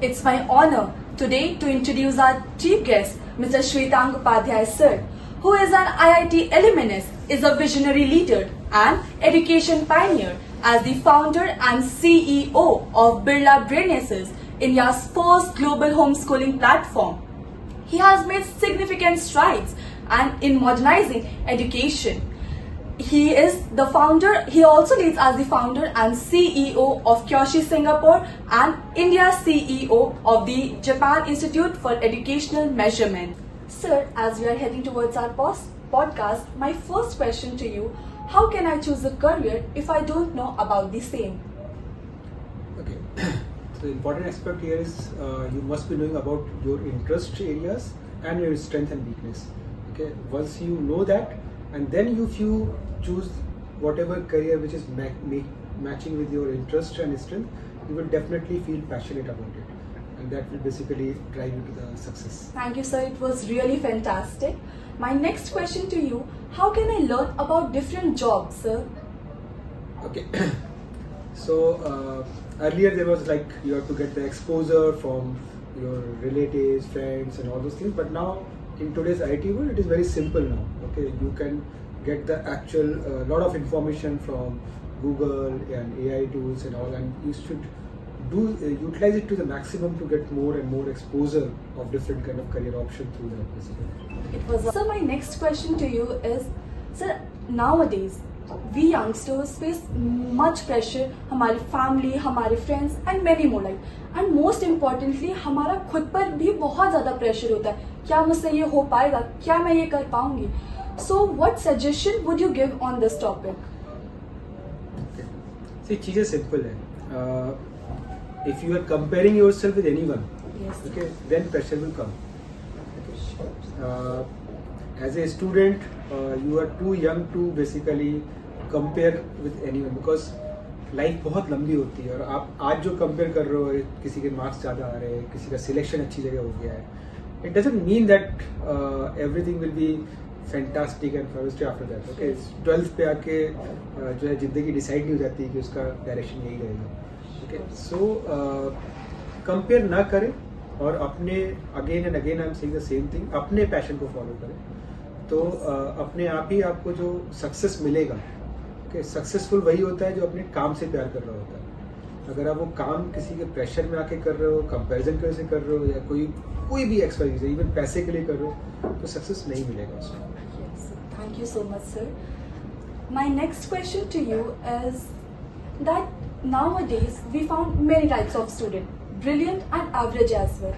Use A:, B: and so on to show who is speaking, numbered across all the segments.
A: It's my honor today to introduce our chief guest, Mr. Shwetang Upadhyay sir, who is an IIT alumnus, is a visionary leader and education pioneer as the founder and CEO of Birla Brainiaces, India's first global homeschooling platform. He has made significant strides in modernizing education. He also leads as the founder and CEO of Kyoshi Singapore and India's CEO of the Japan Institute for Educational Measurement. Sir, as we are heading towards our podcast, my first question to you, how can I choose a career if I don't know about the same?
B: Okay. So the important aspect here is you must be knowing about your interest areas and your strength and weakness. Okay. Once you know that, and then if you choose whatever career which is matching with your interest and strength, you will definitely feel passionate about it, and that will basically drive you to the success.
A: Thank you, sir. It was really fantastic. My next question to you, how can I learn about different jobs, sir?
B: Okay. So earlier there was like you have to get the exposure from your relatives, friends and all those things, but now in today's IT world it is very simple now. Okay, you can get the actual lot of information from Google and AI tools and all, and you should utilize it to the maximum to get more and more exposure of different kind of career options through that basically.
A: So my next question to you is, sir, nowadays we youngsters face much pressure, हमारी family, हमारे friends and many more like, and most importantly हमारा खुद पर भी बहुत ज़्यादा pressure होता है, क्या मुझसे ये हो पाएगा, क्या मैं ये कर पाऊंगी? So what suggestion would you give on this topic?
B: Okay. See, चीजें simple है. If you are comparing yourself with anyone,
A: yes,
B: okay, then pressure will come. Okay. As a student, you are too young to basically compare with anyone because life बहुत लंबी होती है और आप आज जो कंपेयर कर रहे हो, किसी के मार्क्स ज़्यादा आ रहे हैं, किसी का सिलेक्शन अच्छी जगह हो गया है, it doesn't mean that everything will be fantastic and forestry after that. Okay, 12th पे आके जो है जिंदगी डिसाइड नहीं हो जाती है कि उसका डायरेक्शन यही रहेगा. ओके, सो कंपेयर ना करें और अपने again and again I am saying the same thing, अपने पैशन को फॉलो करें तो अपने आप ही आपको जो सक्सेस मिलेगा. ओके, सक्सेसफुल वही होता है जो अपने काम से प्यार कर रहा होता है. अगर आप वो काम किसी के प्रेशर में आके कर रहे हो, कंपैरिजन करने से कर रहे हो या कोई भी एक्सरसाइज है, इवन पैसे के लिए कर रहे हो, तो सक्सेस नहीं मिलेगा उसमें.
A: Thank you so much, sir. My next question to you is that nowadays we found many types of students, brilliant and average as well.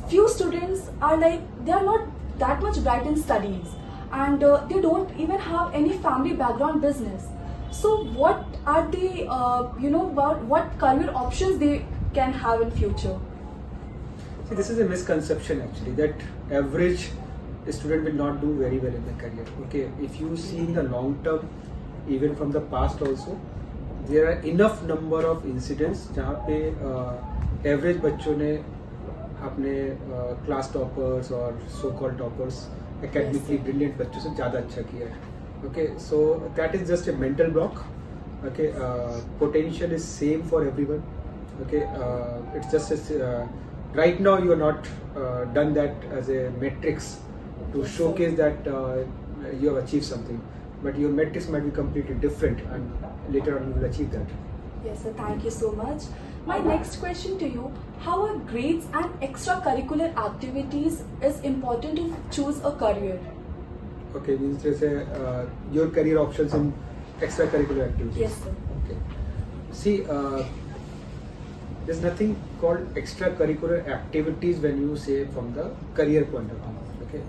A: Few students are like, they are not that much bright in studies and they don't even have any family background business. So what are the what career options they can have in future?
B: See, this is a misconception actually, that average student will not do very well in the career. Okay, if you see in the long term, even from the past also, there are enough number of incidents जहाँ पे average बच्चों ने अपने class toppers और so called toppers academically brilliant बच्चों से ज़्यादा अच्छा किया है. Okay, so that is just a mental block. Okay, potential is same for everyone. Okay, it's just right now you are not done that as a matrix to showcase that you have achieved something, but your metrics might be completely different and later on you will achieve that.
A: Yes, sir, thank you so much. My next question to you, how are grades and extracurricular activities is important to choose a career?
B: Okay, means जैसे your career options in extracurricular activities.
A: Yes, sir.
B: Okay. See, there's nothing called extracurricular activities when you say from the career point of view. Okay,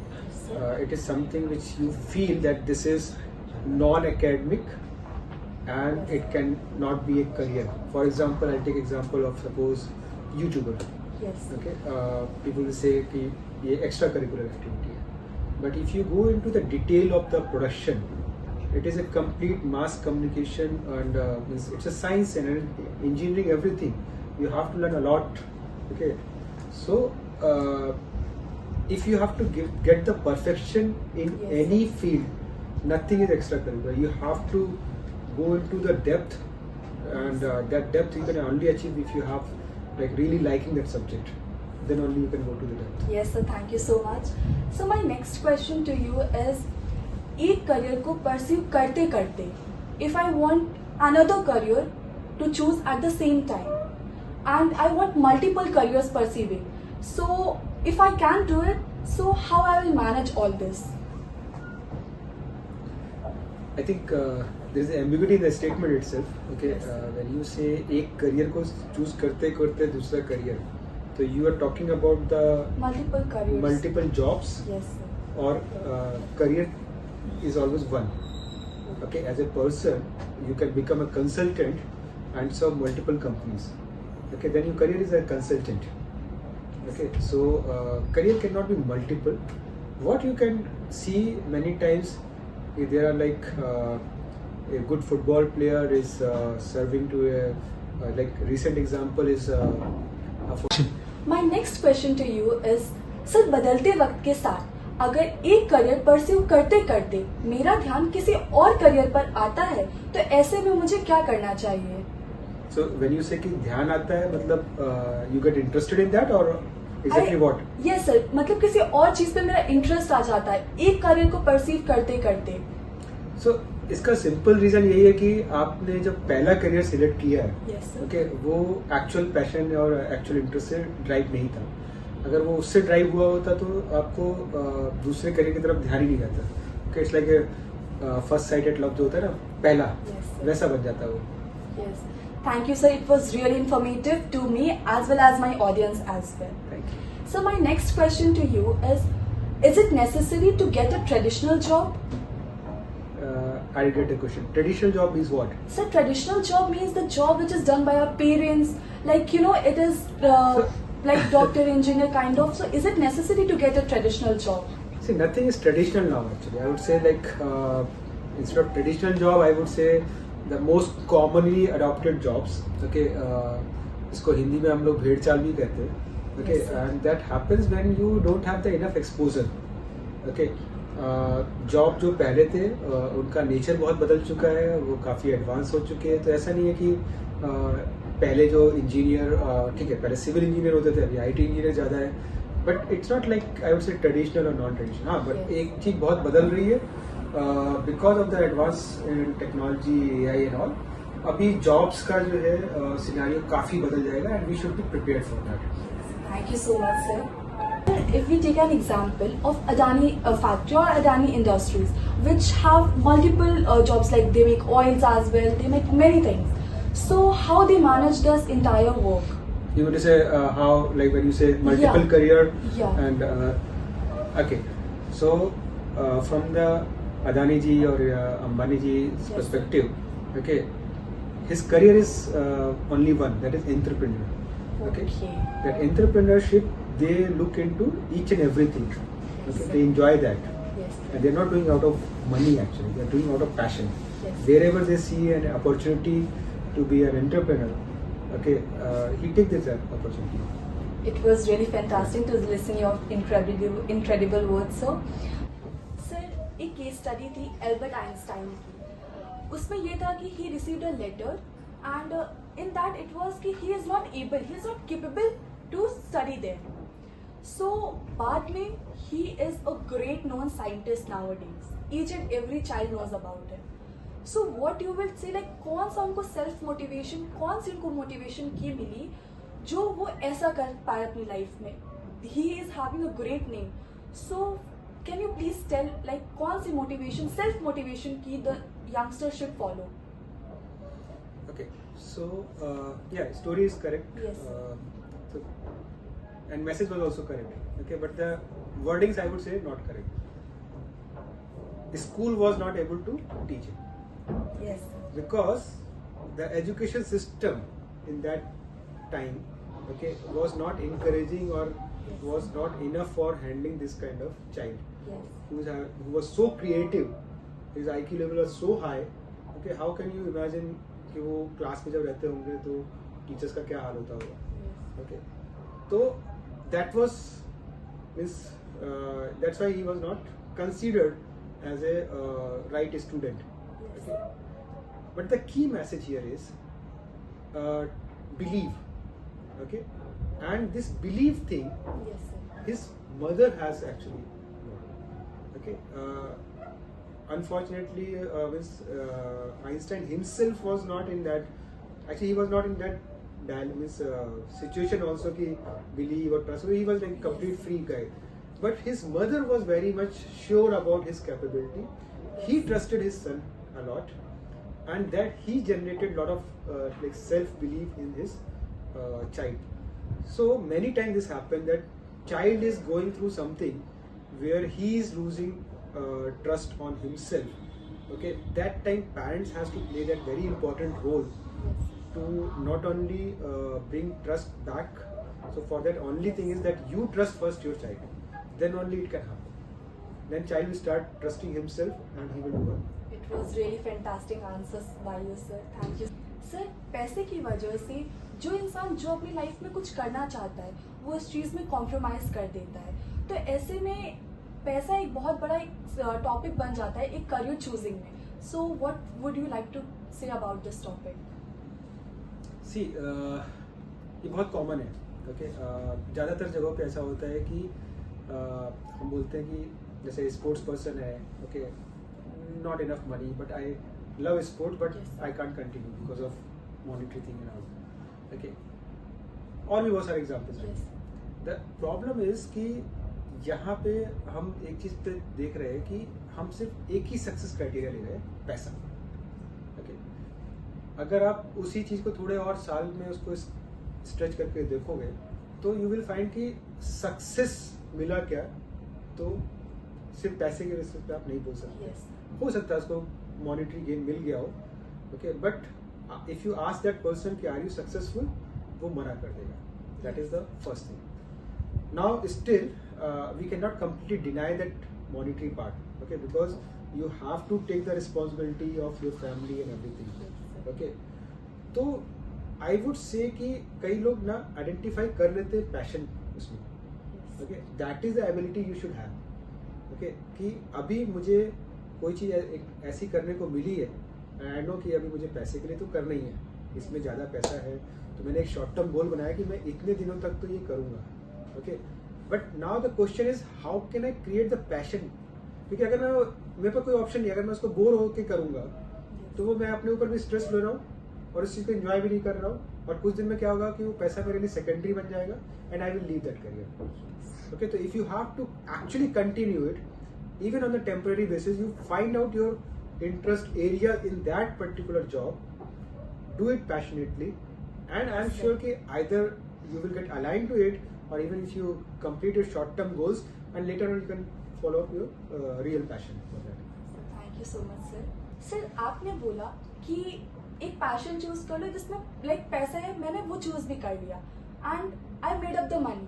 B: it is something which you feel that this is non-academic and it can not be a career. For example, I'll take example of suppose YouTuber.
A: Yes.
B: Okay, people will say कि ये extracurricular activity है. But if you go into the detail of the production, it is a complete mass communication and it's a science and engineering, everything. You have to learn a lot. Okay, so if you have to get the perfection in any field, nothing is extracurricular. You have to go into the depth, and that depth you can only achieve if you have like really liking that subject, then only you can go to the depth.
A: Yes, sir. Thank you so much. So my next question to you is, एक career को pursue करते करते, if I want another career to choose at the same time, and I want multiple careers pursuing, so if I can do it, so how I will manage all this?
B: I think there is ambiguity in the statement itself. Okay,
A: Yes.
B: When you say एक career को choose करते करते दूसरा career, so you are talking about the
A: Multiple careers.
B: multiple jobs,
A: Yes, sir.
B: or career is always one. Okay, as a person, you can become a consultant and serve multiple companies. Okay, then your career is a consultant. Okay, so career cannot be multiple. What you can see many times, there are like a good football player is serving to a like recent example is
A: My next question to you is, sir बदलते वक्त के साथ अगर एक career pursue करते करते मेरा ध्यान किसी और करियर पर आता है, तो ऐसे में मुझे क्या करना चाहिए?
B: So when you say कि ध्यान आता है, मतलब you get interested in that or exactly what?
A: Yes sir, मतलब किसी और चीज पे मेरा इंटरेस्ट आ जाता है एक करियर को परसीव करते करते.
B: So इसका सिंपल रीजन यही है कि आपने जब पहला करियर सिलेक्ट किया है,
A: Yes sir.
B: ओके, वो एक्चुअल पैशन और एक्चुअल इंटरेस्ट से ड्राइव नहीं था. अगर वो उससे ड्राइव हुआ होता तो आपको दूसरे करियर की तरफ ध्यान ही नहीं जाता. Okay, it's like first sight at love जो होता है ना, पहला,
A: Yes, sir.
B: वैसा बन जाता है वो.
A: Yes. Thank you sir, it was really informative to me as well as my audience as well.
B: Thank you.
A: So my next question to you is it necessary to get a traditional job?
B: I get a question. Traditional job is what?
A: So traditional job means the job which is done by our parents, like it is like doctor, engineer kind of. So is it necessary to get a traditional job?
B: See, nothing is traditional now actually. I would say like instead of traditional job, I would say the most commonly adopted jobs. Okay, इसको हिंदी में हम लोग भेड़ चाल भी कहते हैं. Okay,
A: Yes, sir.
B: and that happens when you don't have the enough exposure. Okay, job जो पहले थे उनका नेचर बहुत बदल चुका है, वो काफ़ी एडवांस हो चुके हैं. तो ऐसा नहीं है कि पहले जो इंजीनियर, ठीक है, पहले सिविल इंजीनियर होते थे, अभी आईटी इंजीनियर ज़्यादा है. But it's not like I would say traditional और नॉन ट्रेडिशनल. हाँ, बट
A: Yes.
B: एक चीज़ बहुत बदल रही है because of the advance in technology, AI and all. अभी जॉब्स का जो है सिनेरियो काफ़ी बदल जाएगा and we should be prepared for that.
A: Thank you so much, sir. If we take an example of Adani factory or Adani Industries, which have multiple jobs, like they make oils as well, they make many things. So how they manage this entire work?
B: You want to say how, like when you say multiple
A: Yeah.
B: career,
A: Yeah.
B: and okay, so from the Adani ji or Ambani ji's
A: Yes.
B: perspective, okay, his career is only one, that is entrepreneur. Okay, that entrepreneurship, they look into each and everything. Okay, they enjoy that,
A: Yes.
B: and they're not doing out of money actually. They're doing out of passion.
A: Yes.
B: Wherever they see an opportunity to be an entrepreneur, okay, he takes this opportunity.
A: It was really fantastic to listen your incredible words, sir. Sir, एक case study थी Albert Einstein की. उसमें ये था कि he received a letter and in that it was कि he is not capable to study there. So बाद में he is a great known scientist nowadays. Each and every child knows about him. So what you will say, like कौन सा उनको self motivation, कौन सी उनको motivation की मिली जो वो ऐसा कर पाए अपनी लाइफ में? He is having a great name. So can you please tell like कौन सी मोटिवेशन, सेल्फ मोटिवेशन की the youngster should follow?
B: Okay, so yeah, story is correct.
A: Yes.
B: So, and message was also correct. Okay, but the wordings I would say not correct. The school was not able to teach it
A: Yes.
B: because the education system in that time, okay, was not encouraging or was not enough for handling this kind of child
A: Yes.
B: who was so creative. His IQ level was so high. Okay, how can you imagine कि वो class में जब रहते होंगे तो teachers का क्या हाल होता होगा. Okay, तो that was that's why he was not considered as a right student. Okay, but the key message here is believe. Okay, and this belief thing
A: Yes, sir.
B: his mother has actually. Okay, unfortunately, Einstein himself was not in that. Actually, he was not in that situation also ki believe or trust. So he was like a complete free guy. But his mother was very much sure about his capability. He trusted his son a lot, and that he generated a lot of like self belief in his child. So many times this happened that child is going through something where he is losing trust on himself. Okay, that time parents has to play that very important role to not only bring trust back. So for that only thing is that you trust first your child, then only it can happen. Then child will start trusting himself and he will do well.
A: It was really fantastic answers by you, sir. Thank you. Sir, पैसे की वजह से जो इंसान जो अपनी life में कुछ करना चाहता है वो इस चीज़ में कॉम्प्रोमाइज़ कर देता है, तो ऐसे में पैसा एक बहुत बड़ा एक टॉपिक बन जाता है एक करियर चूजिंग में. So what would you like to say about this topic?
B: See ये बहुत कॉमन है. ओके, ज़्यादातर जगहों पे ऐसा होता है कि हम बोलते हैं कि जैसे स्पोर्ट्स पर्सन है, okay, not enough money but I love sport but
A: Yes.
B: I can't continue because of monetary thing and all. Okay, और भी बहुत सारे एग्जाम्पल्स हैं. द प्रॉब्लम इज कि यहाँ पे हम एक चीज पे देख रहे हैं कि हम सिर्फ एक ही सक्सेस क्राइटेरिया ले रहे हैं, पैसा. ओके, अगर आप उसी चीज को थोड़े और साल में उसको स्ट्रेच करके देखोगे तो यू विल फाइंड कि सक्सेस मिला क्या, तो सिर्फ पैसे के बेसिस पे आप नहीं बोल सकते.
A: Yes.
B: हो सकता है उसको मॉनिटरी गेन मिल गया हो. Okay, but if you ask that person कि आर यू सक्सेसफुल, वो मना कर देगा. That is the first thing. Now still we cannot completely deny that monetary part, okay, because you have to take the responsibility of your family and everything. Okay, तो I would say कि कई लोग ना identify कर लेते passion उसमें. Okay, that is the ability you should have. Okay, कि अभी मुझे कोई चीज़ ऐसी करने को मिली है and I know कि अभी मुझे पैसे के लिए तो करना ही है, इसमें ज़्यादा पैसा है, तो मैंने एक शॉर्ट टर्म गोल बनाया कि मैं इतने दिनों तक तो ये करूँगा. Okay, but now the question is how can I create the passion. क्योंकि अगर मैं मेरे पास कोई ऑप्शन नहीं, अगर मैं उसको बोर होकर करूंगा तो वो मैं अपने ऊपर भी स्ट्रेस ले रहा हूँ और इस चीज को एंजॉय भी नहीं कर रहा हूँ, और कुछ दिन में क्या होगा कि वो पैसा मेरे लिए सेकेंडरी बन जाएगा and I will leave that career. Okay, तो if you have to actually continue it even on the temporary basis, you find out your interest area in that particular job, do it passionately, and I am sure कि either you will get aligned to it, or even if you complete your short term goals and later on you can follow up your real passion for that.
A: Thank you so much sir. Sir, आपने बोला कि एक passion choose कर लो जिसमें like पैसा है, मैंने वो चूज भी कर लिया and I made up the money,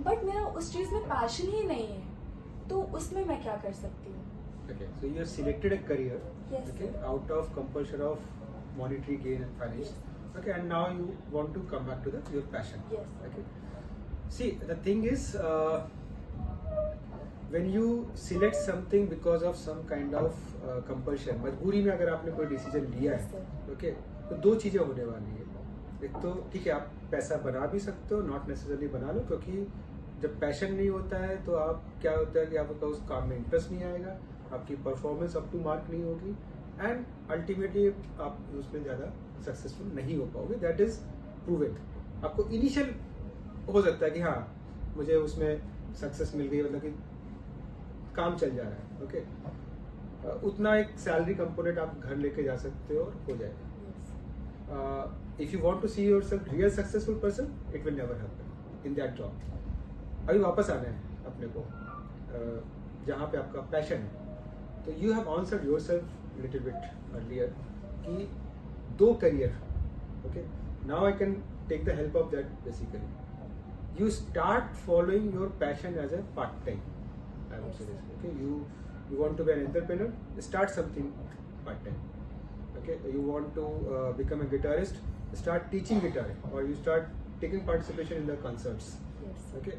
A: but मेरा उस चीज में पैशन ही नहीं है, तो उसमें मैं क्या कर सकती हूँ?
B: Okay, so you have selected a career,
A: Yes.
B: okay, out of compulsion of monetary gain and finance.
A: Yes.
B: Okay, and now you want to come back to your passion.
A: Yes.
B: Okay. See, the thing is, when you select something because of some kind of compulsion, मजबूरी में अगर आपने कोई decision लिया
A: Yes,
B: है,
A: sir.
B: okay, तो दो चीजें होने वाली है. एक तो ठीक है, आप पैसा बना भी सकते हो, नॉट नेसेसरली बना लो, क्योंकि जब पैशन नहीं होता है तो आप क्या होता है कि आपका उस काम में इंटरेस्ट नहीं आएगा, आपकी परफॉर्मेंस अप टू मार्क नहीं होगी, एंड अल्टीमेटली आप उसमें ज़्यादा सक्सेसफुल नहीं हो पाओगे. That is प्रूवेड. आपको इनिशियल हो सकता है कि हाँ मुझे उसमें सक्सेस मिल गई, मतलब कि काम चल जा रहा है. ओके, उतना एक सैलरी कंपोनेंट आप घर लेके जा सकते हो और हो जाएगा. If you want to see yourself real successful person, it will never happen in that job. अभी वापस आना है अपने को जहाँ पे आपका पैशन है. तो you have answered yourself little bit earlier कि दो career. Okay, now I can take the help of that. Basically you start following your passion as a part time. I would say this. Okay, you want to be an entrepreneur, start something part time. Okay, you want to become a guitarist, start teaching guitar, or you start taking participation in the concerts.
A: Yes.
B: Okay,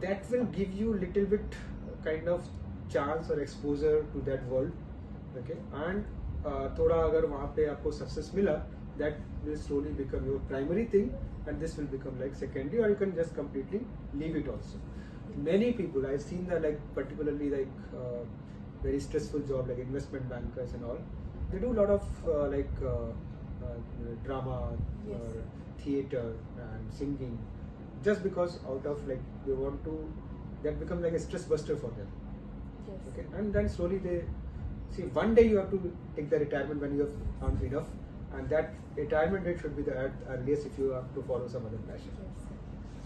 B: that will give you little bit kind of chance or exposure to that world. Okay, and थोड़ा अगर वहाँ पे आपको success मिला that will slowly become your primary thing, and this will become like secondary, or you can just completely leave it also. Many people I've seen that, like particularly like very stressful job like investment bankers and all, they do a lot of drama
A: Yes.
B: or theater and singing, just because out of like they want to, that become like a stress buster for them.
A: Yes.
B: Okay, and then slowly they see one day you have to take the retirement when you have earned enough, and that retirement date should be the earliest if you have to follow some other passion.
A: Yes, sir.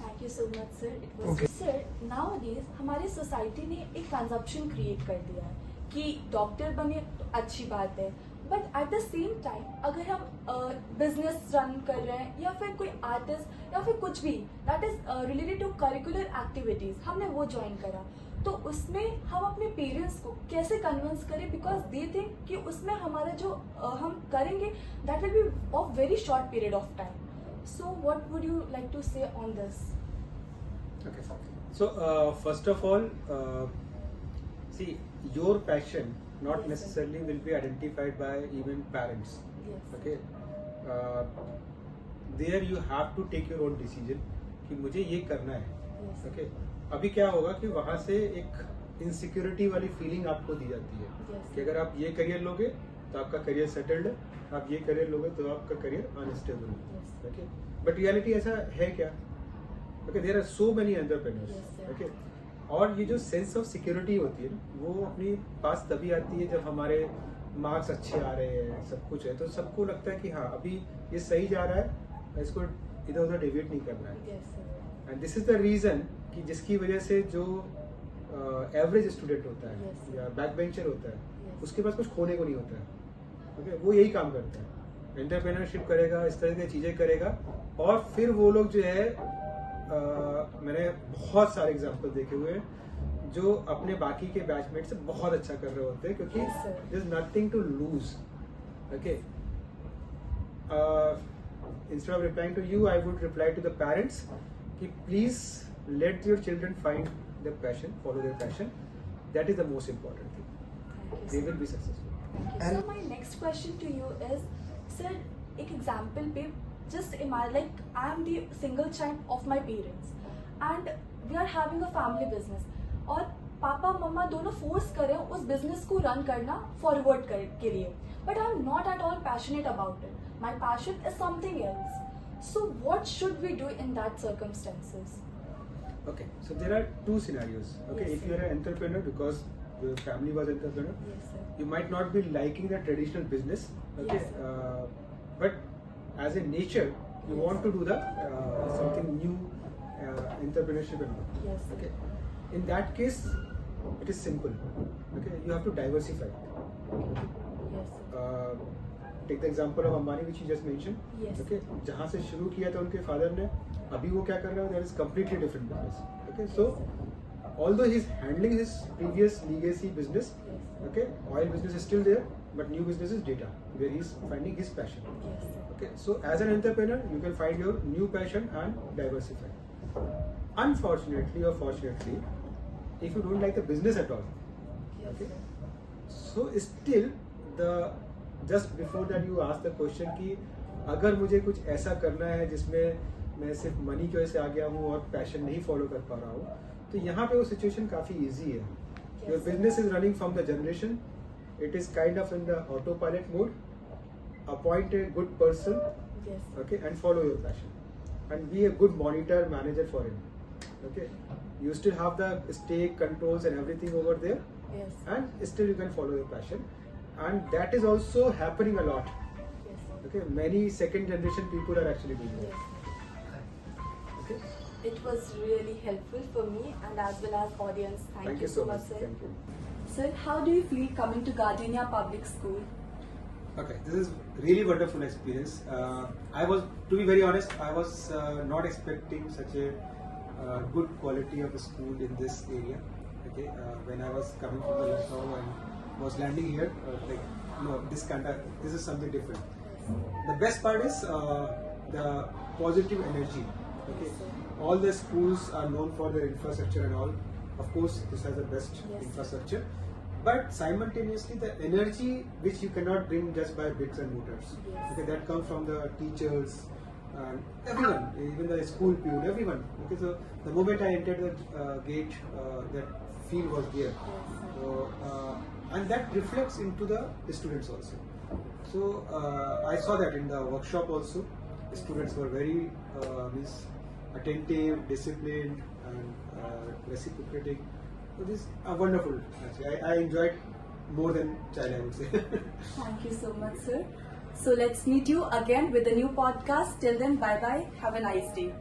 A: Thank you so much, sir. It was
B: Okay.
A: sir. Nowadays हमारी society ने एक consumption create कर दिया है कि doctor बने तो अच्छी बात है, but at the same time अगर हम बिजनेस रन कर रहे हैं या फिर कोई आर्टिस्ट या फिर कुछ भी that is related to curricular activities, हमने वो ज्वाइन करा, तो उसमें हम अपने पेरेंट्स को कैसे कन्विंस करें, बिकॉज दे थिंक कि उसमें हमारा जो हम करेंगे that will be of very short period of time. So what would you like to say on this?
B: Okay. So first of all, see, your passion not
A: Yes,
B: necessarily will be identified by even parents.
A: Yes.
B: Okay. There you have to take your own decision कि मुझे ये करना है.
A: Yes.
B: Okay. अभी क्या होगा कि वहाँ से एक इनसिक्योरिटी वाली फीलिंग आपको दी जाती है
A: Yes.
B: कि अगर आप ये करियर लोगे तो आपका करियर सेटल्ड है, आप ये करियर लोगे तो आपका करियर अनस्टेबल है.
A: Yes.
B: ओके, बट रियलिटी ऐसा है क्या? Okay, there are so many
A: Yes,
B: entrepreneurs.
A: sir.
B: Okay, और ये जो सेंस ऑफ सिक्योरिटी होती है ना, वो अपनी पास तभी आती है जब हमारे मार्क्स अच्छे आ रहे हैं, सब कुछ है, तो सबको लगता है कि हाँ अभी ये सही जा रहा है, इसको इधर उधर डेविएट नहीं करना है.
A: Yes, sir.
B: And this is the reason कि जिसकी वजह से जो एवरेज स्टूडेंट होता है
A: Yes.
B: या बैक बेंचर होता है,
A: Yes.
B: उसके पास कुछ खोने को नहीं होता है. ओके, वो यही काम करता है, एंटरप्रेन्योरशिप करेगा, इस तरह की चीजें करेगा, और फिर वो लोग जो है मैंने बहुत सारे एग्जांपल देखे हुए हैं जो अपने बाकी के बैचमेट से बहुत अच्छा कर रहे होते हैं, क्योंकि
A: Yes, sir.
B: There is nothing to lose. Okay, instead of replying to you, I would reply to the parents कि please let your children find their passion, follow their passion. That is the most important thing.
A: Thank you,
B: They
A: sir.
B: will be successful.
A: Thank you. So my next question to you is, sir, एक example पे just imagine like I am the single child of my parents and we are having a family business, और पापा मम्मा दोनों force कर रहे हैं उस business को रन करना फॉरवर्ड के लिए, but I am not at all passionate about it. My passion is something else. So what should we do in that circumstances?
B: Okay, so there are two scenarios. Okay,
A: Yes,
B: if
A: sir.
B: you are an entrepreneur because your family was entrepreneur,
A: Yes, sir.
B: you might not be liking the traditional business. Okay,
A: Yes,
B: but as a nature, you
A: Yes.
B: want to do the something new, entrepreneurship and all.
A: Yes, sir.
B: Okay, in that case, it is simple. Okay, you have to diversify.
A: Yes, sir.
B: Take the example of Ambani which you just mention.
A: Yes.
B: Okay, जहां से शुरू किया था उनके father ने, अभी वो क्या कर रहे हैं, that is completely different business. Okay, so although he is handling his previous legacy business,
A: Yes.
B: okay, oil business is still there, but new business is data, where he is finding his passion.
A: Yes, sir.
B: Okay, so as an entrepreneur, you can find your new passion and diversify. Unfortunately or fortunately, if you don't like the business at all,
A: Yes,
B: okay,
A: sir.
B: so still the just before that you ask the question कि अगर मुझे कुछ ऐसा करना है जिसमें मैं सिर्फ मनी की वजह से आ गया हूँ और पैशन नहीं फॉलो कर पा रहा हूँ, तो यहाँ पे वो सिचुएशन काफी इजी है.
A: Yes,
B: your
A: sir.
B: Business is running from the generation, it is kind of in the autopilot mode. Appoint a good person,
A: Yes.
B: okay, and follow your passion and be a good monitor manager for him. Okay, you still have the stake controls and everything over there,
A: Yes.
B: and still you can follow your passion, and that is also happening a lot.
A: Yes, sir.
B: Okay, many second generation people are actually doing
A: Yes,
B: that.
A: sir.
B: Okay,
A: It was really helpful for me and as well as audience. Thank you so much, sir.
B: Thank you.
A: Sir, how do you feel coming to Gardenia Public School?
B: Okay, this is really wonderful experience. I was, to be very honest, I was not expecting such a good quality of a school in this area. Okay, when I was coming from the Lucknow and was landing here, like, no, this is something different. The best part is the positive energy. Okay, all the schools are known for their infrastructure and all. Of course, this has the best
A: Yes.
B: infrastructure, but simultaneously the energy which you cannot bring just by bricks and mortars.
A: Yes.
B: Okay, that comes from the teachers and everyone, even the school peon, everyone. Okay, so the moment I entered the gate, that feel was there. So, and that reflects into the students also. So I saw that in the workshop also. The students were very attentive, disciplined, and reciprocating. So this is wonderful. Actually, I enjoyed more than child, I would say.
A: Thank you so much, sir. So let's meet you again with a new podcast. Till then, bye bye. Have a nice day.